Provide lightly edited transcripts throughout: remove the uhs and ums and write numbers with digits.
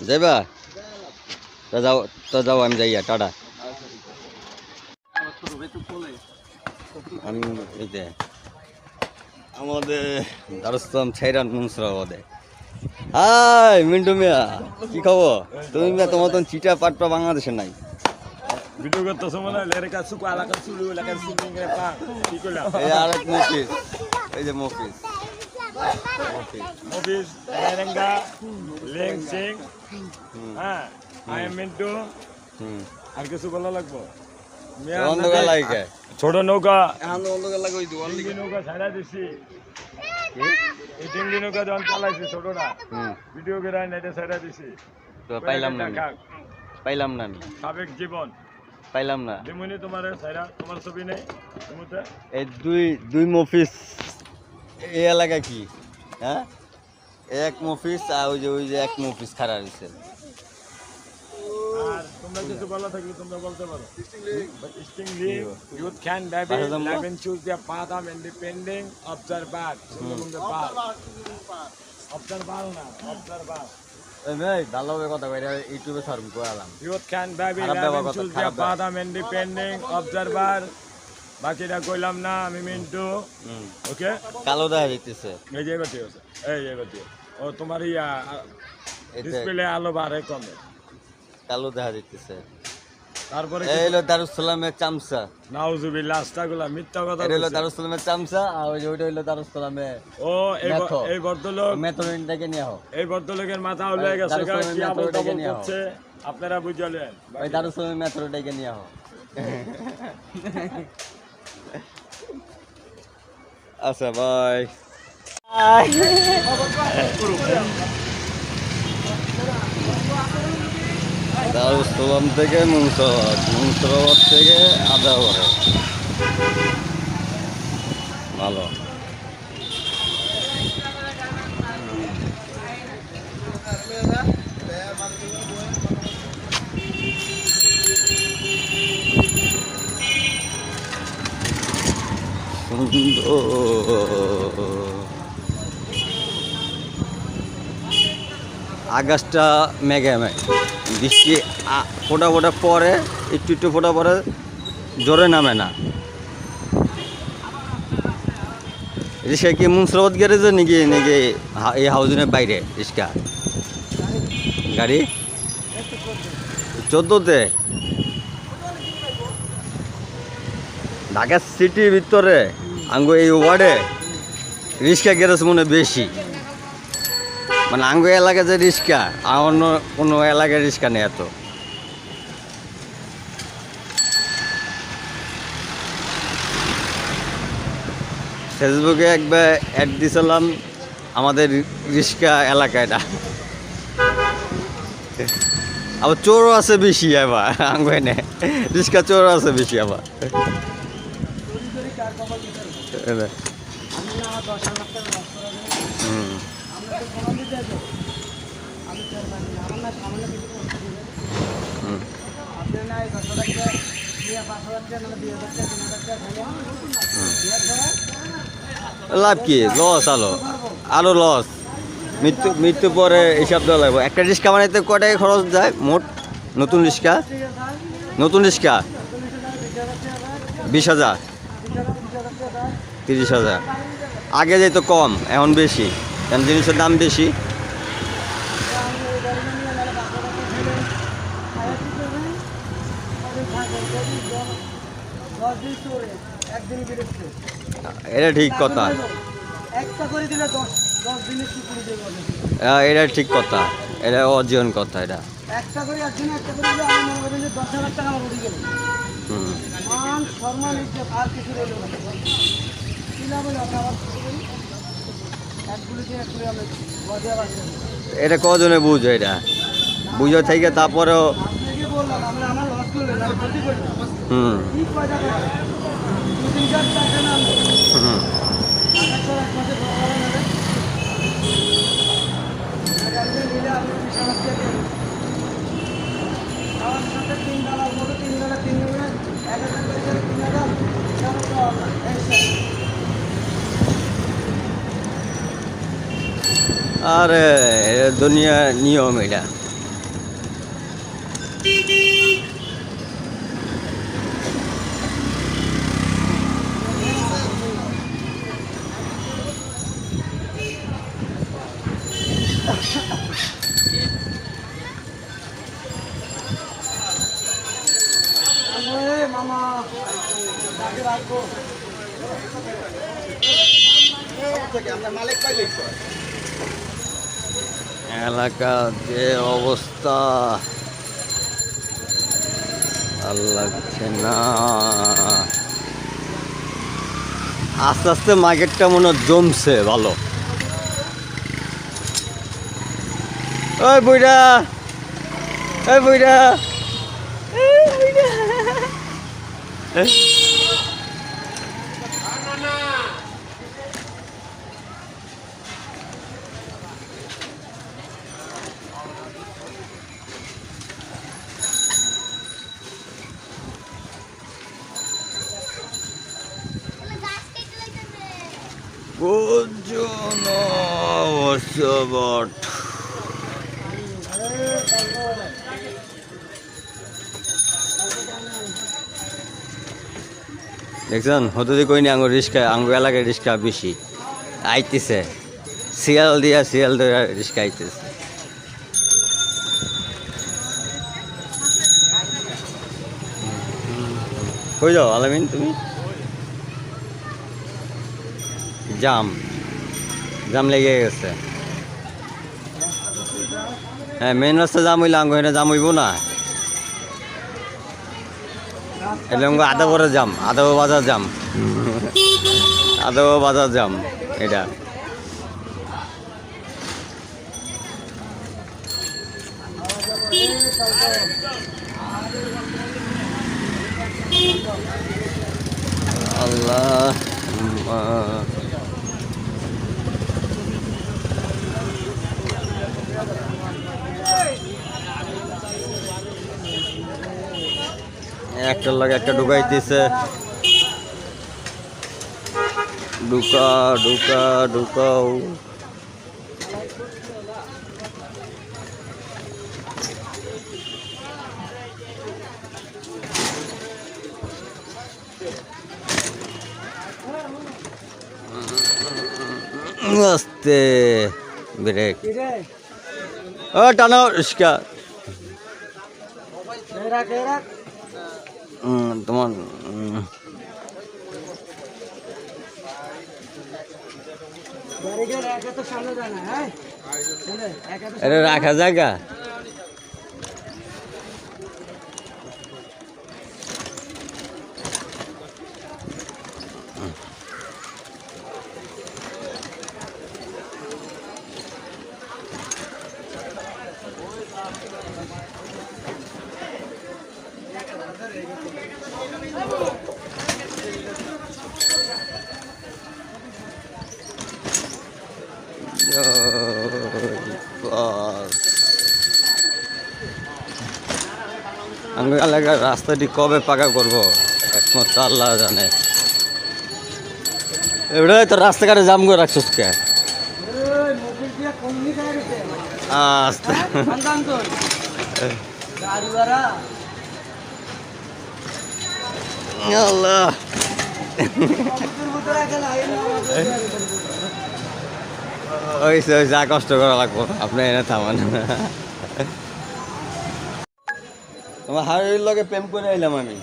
যাইবা? তো যাও আমি যাইয়া টাটা। আমি এই যে আমাদের দারুস্তাম ছাইরান মুন্সরাবাদে। হাই মিন্টু মিয়া, কি খবর? তুমি মিয়া তোমার তো চিটা পাটপা বাংলাদেশে নাই। ভিডিও করতেছো মনে হয় লেরেকা সুকু আলাকা সুলু এলাকা সুলু করে পা কি কইলা এই আরেক মফিস, এই যে মফিস মফিস লেরেঙ্গা লেং সিং হ্যাঁ আই এম মিন্টু আর কিছু বলা লাগবো অন্ধকার লাগে ছোট নৌকা অন্ধকার লাগে ওই দোকান ডিঙ্গি নৌকা ছাড়া দিছি এই ডিঙ্গি নৌকা যখন চালাইছি ছোটটা ভিডিও করে নেটে ছাড়া দিছি তো পাইলাম না পাইলাম না আমি সাবেক জীবন পাইলাম না। যেমনি তোমার ছাড়া তোমার ছবি নেই তোমাতে এই দুই মফিস এই এলাকা কি হ্যাঁ এক মফিস আর ওই যে এক মফিস খাড়া রয়েছে। আর তোমরা কিছু বলা থাকলে তোমরা বলতে পারো। Distinct link, youth can live and choose their path of independent observer. Observer না, observer. ভালোভাবে কথা কই ইউটিউবে সার্চ করালাম। Youth can live and choose their path of independent observer. বাকিটা কইলাম না আমি মিন্টু। ওকে? কালো দেখা যাইতেছে। এই যে গতি আছে। এই যে গতি। ও তোমার ইয়া ডিসপ্লে আলো বাড়ে কমে। কালো দেখা যাইতেছে। তারপরে এই হলো দারুস সালামের চামচা। নাউজুবিল্লাহ আস্তাগফিরুল্লাহ মিথ্যা কথা এটা হলো দারুস সালামের চামচা আর ওইটা হলো দারুস সালামের ও এই ভদ্রলোক মেথরিনটাকে নিয়ে আও। এই ভদ্রলোকের মাথা উল্লে গেছে কি আবল তাবল করছে আপনারা বুঝলেন। ওই দারুস সালামের মেথরিনটাকে নিয়ে আও। আচ্ছা বাই। দারুস সালাম থেকে মুন্সরাবাদ থেকে আদা করে ভালো। আকাশটা মেঘে বৃষ্টি ফোটা ফোটা পরে একটু ফোটা পরে জোরে নামে না। রিক্সা কি মুন্সরাবাদ গ্যারেজে নাকি নাকি এই হাউজিনের বাইরে রিক্সা গাড়ি 14তে ঢাকা সিটির ভিতরে আঙ্গু এই ওয়ার্ডে রিক্সা গ্যারেজ মনে বেশি, মানে আঙ্গু এলাকায় যে রিক্সা আর অন্য কোনো এলাকায় রিক্সা নেই এত। ফেসবুকে একবার অ্যাড দিয়েছিলাম আমাদের রিক্সা এলাকাটা, আবার চোরও আছে বেশি, আবার আঙ্গু এনে রিক্সা চোরও আছে বেশি আবার। লাভ কি? লস আরো লস। মৃত্যু পরে হিসাব দেওয়া লাগবে। একটা রিক্সা বানাইতে কয় টাকা খরচ যায় মোট? নতুন রিক্সা 20,000 30,000। আগে যেত কম, এখন বেশি, কারণ জিনিসের দাম বেশি। এটা ঠিক কথা, এটা ঠিক কথা, এটা অজীবন কথা। এটা এটা কজনে বুঝো, এটা বুঝো থেকে তারপরেও আরে দুনিয়া নিয়ম এটা। এলাকা যে অবস্থা ভাল লাগছে না। আস্তে আস্তে মার্কেটটা মনে হয় জমছে ভালো। ওই বুইড়া, ওই বুইড়া, এই বুইড়া। কোজন বট দেখছেন হতে কইনি আঙ্গুর রিস্কা, আঙ্গুর এলাকায় রিস্কা বেশি আইতেছে, শিয়াল দিয়া রিস্কা আইতেছে। কই যাও আলামিন তুমি? জাম জাম লেগে গেছে। হ্যাঁ মেন রাস্তা জাম হইলে আঙ্গ এনে জাম হইব না, এটা আধা বড় জাম, আধা বাজার জাম, আধা বাজার জাম এটা। আল্লাহ একটার লাগে একটা ঢুকাইতেছে, ঢুকা ঢুকা ঢুকাও। আস্তে ব্রেক, ও টানো রিস্কা। তোমার এটা রাখা জায়গা এলাকার রাস্তাটি কবে পাকা করবো একমাত্র আল্লাহ জানে। এবারে তো রাস্তাঘাটে জাম করে রাখছিস কে? আল্লাহ ওই যা কষ্ট করা লাগবো, আপনি এনে থামান। তোমার হাড়ির লগে প্রেম করে আইলাম আমি,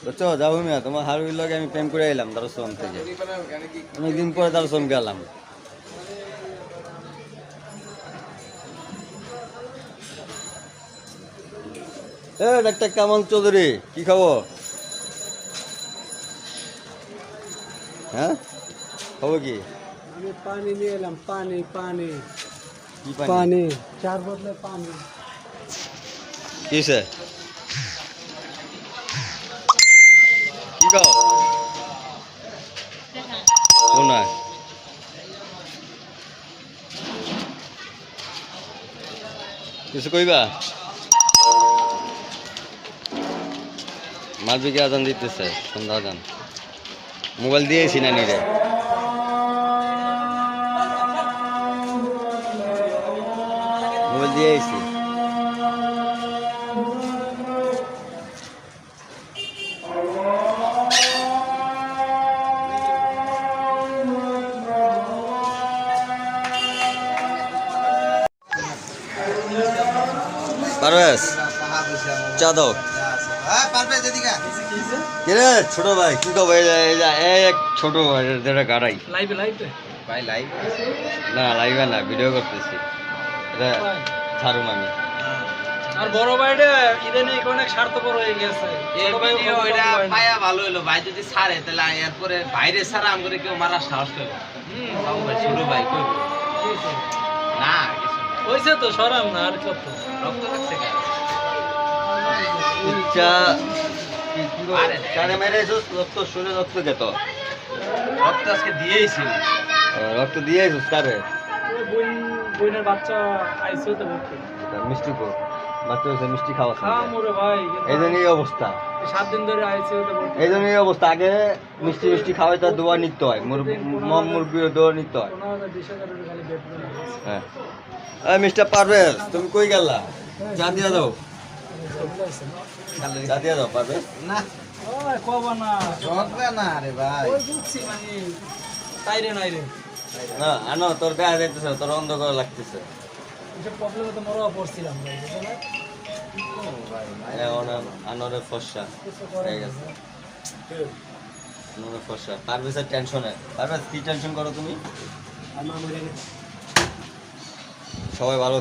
বুঝছো? যাবো মিয়া, তোমার হাড়ির লগে আমি প্রেম করে আইলাম দারুসলাম থেকে, অনেকদিন পরে দারুসলাম গেলাম। এ ডাক্তার কামাল চৌধুরী কি খাবো? হ্যাঁ খাবো কি? আমি পানি নিয়ে এলাম, পানি পানি কি পানি? পানি 4 বোতলে পানি। কিসে কি খাও? কোনায় কিছু কইবা? মালবিকে আজান দিতেছে, সন্ধ্যা আজান। মোবাইল দিয়েছি না নিরে। মোবাইল দিয়ে আইছি পারভেজ চা দাও কিরে ছোট ভাই কি কব এক ছোট ভাই যেটা গাড়াই লাইভে লাইভে ভাই লাইভ না লাইভে না ভিডিও করতেছি এটা ছাড়ুন আমি আর বড় ভাইটা ইদানিং অনেক স্বার্থপর হয়ে গেছে এই ভিডিও এটা পায়া ভালো হলো ভাই যদি ছাড়ে তাহলে এরপরে বাইরে ছাড়া আম করে কেউ মারা সাহস করবে বাবু ভাই ছোট ভাই কইব না কিছু না। হয়েছে তো সরাম না আর কত রক্ত লাগছে কেন ইচ্ছা চারে মেরে রক্ত শুনে রক্ত খেত রক্ত আজকে দিয়েইছিল রক্ত দিয়ে কারে বোনের বাচ্চা আইসিও তো ভর্তি মিষ্টি কো বাচ্চা হয়েছে মিষ্টি খাওয়া মোরে ভাই এই জন্য এই অবস্থা 7 দিন ধরে আইসিও তো ভর্তি এই জন্য এই অবস্থা আগে মিষ্টি মিষ্টি খাওয়াই তার দোয়া নিতে হয় মুরগির দোয়া নিতে হয় 15,000-20,000 খালি বেড হ্যাঁ এই মিস্টার পারভেজ তুমি কই গেলা চা দিয়া দাও চা দিয়া দাও পারভেজ না ওই কবা না ঠকবে না রে ভাই ওই বুঝছি মানে তাইরে নাইরে না আনো তোর দেখা যাইতেছে তোর অন্ধকার লাগতেছে এটা প্রবলেমে তো মরও পড়ছিলাম ভাই বুঝলে আনোরে ফর্সা হয়ে গেছে আনোরে ফর্সা পারভেজের টেনশনে পারভেজ কি টেনশন করো তুমি আমার মরে গেছে সবাই ভালো